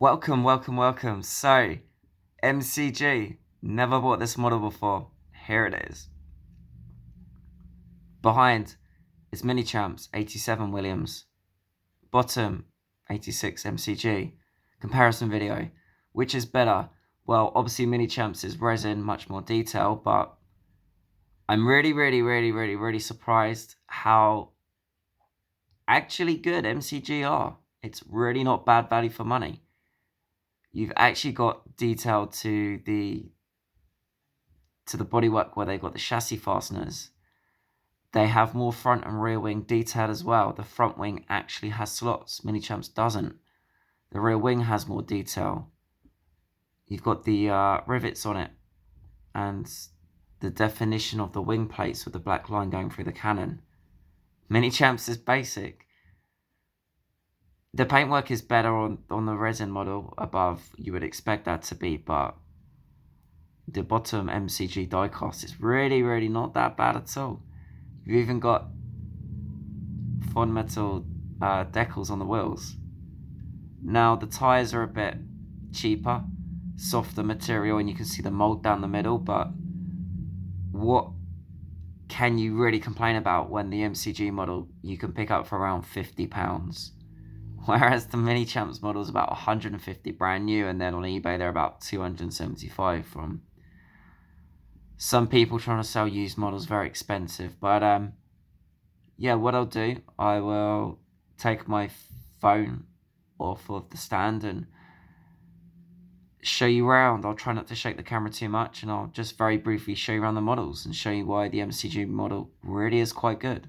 Welcome. So, MCG, never bought this model before. Here it is. Behind is Minichamps 87 Williams. Bottom 86 MCG. Comparison video. Which is better? Well, obviously Minichamps is Resin, much more detail, but I'm really surprised how actually good MCG are. It's really not bad value for money. You've actually got detail to the bodywork where they've got the chassis fasteners. They have more front and rear wing detail as well. The front wing actually has slots. Minichamps doesn't. The rear wing has more detail. You've got the rivets on it and the definition of the wing plates with the black line going through the cannon. Minichamps is basic. The paintwork is better on the Resin model above. You would expect that to be, but the bottom MCG diecast is really not that bad at all. You've even got fond metal decals on the wheels. Now the tyres are a bit cheaper, softer material, and you can see the mould down the middle, but what can you really complain about when the MCG model you can pick up for around £50? Whereas the Minichamps model is about 150 brand new, and then on eBay they're about 275 from some people trying to sell used models very expensive. But yeah, what I'll do, I will take my phone off of the stand and show you around. I'll try not to shake the camera too much, and I'll just very briefly show you around the models and show you why the MCG model really is quite good.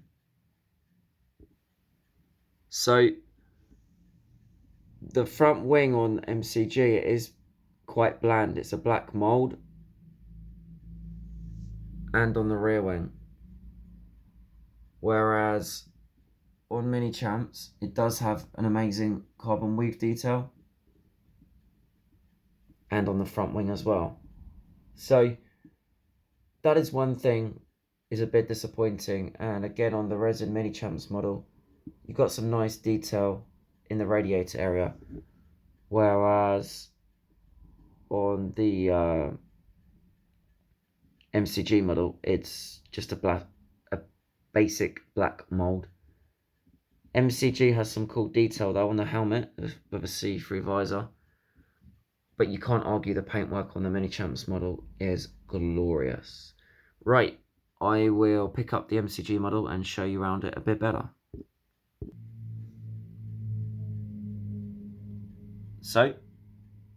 So the front wing on MCG is quite bland. It's a black mould. And on the rear wing. Whereas on Minichamps, it does have an amazing carbon weave detail. And on the front wing as well. So that is one thing is a bit disappointing. And again, on the Resin Minichamps model, you've got some nice detail in the radiator area, whereas on the MCG model it's just a basic black mold. MCG has some cool detail though on the helmet with a see-through visor, but you can't argue the paintwork on the Minichamps model is glorious. Right, I will pick up the MCG model and show you around it a bit better. So,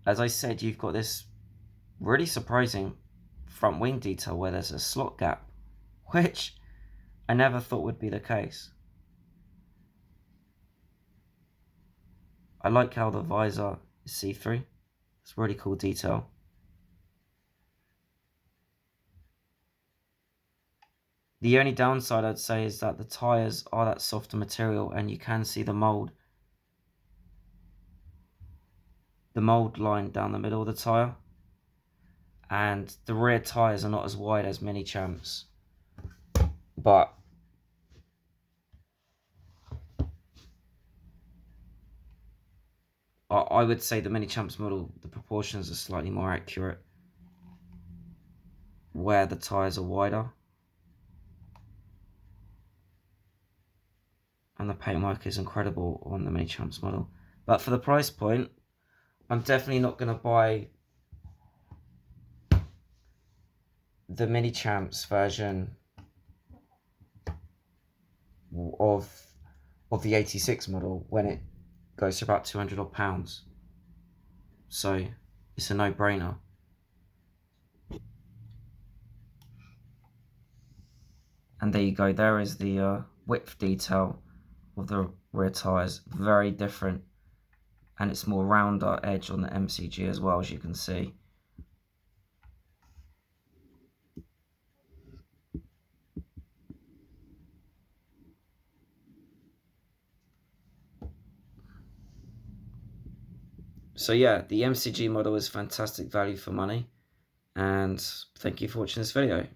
as I said, you've got this really surprising front wing detail where there's a slot gap, which I never thought would be the case. I like how the visor is see-through. It's really cool detail. The only downside I'd say is that the tyres are that softer material, and you can see the mould line down the middle of the tyre, and the rear tyres are not as wide as Minichamps, but I would say the Minichamps model, the proportions are slightly more accurate where the tyres are wider, and the paintwork is incredible on the Minichamps model. But for the price point, I'm definitely not going to buy the Minichamps version of the 86 model when it goes to about £200 odd. So it's a no-brainer. And there you go, there is the width detail of the rear tyres, very different, and it's more rounder edge on the MCG as well, as you can see. So yeah, the MCG model is fantastic value for money, and thank you for watching this video.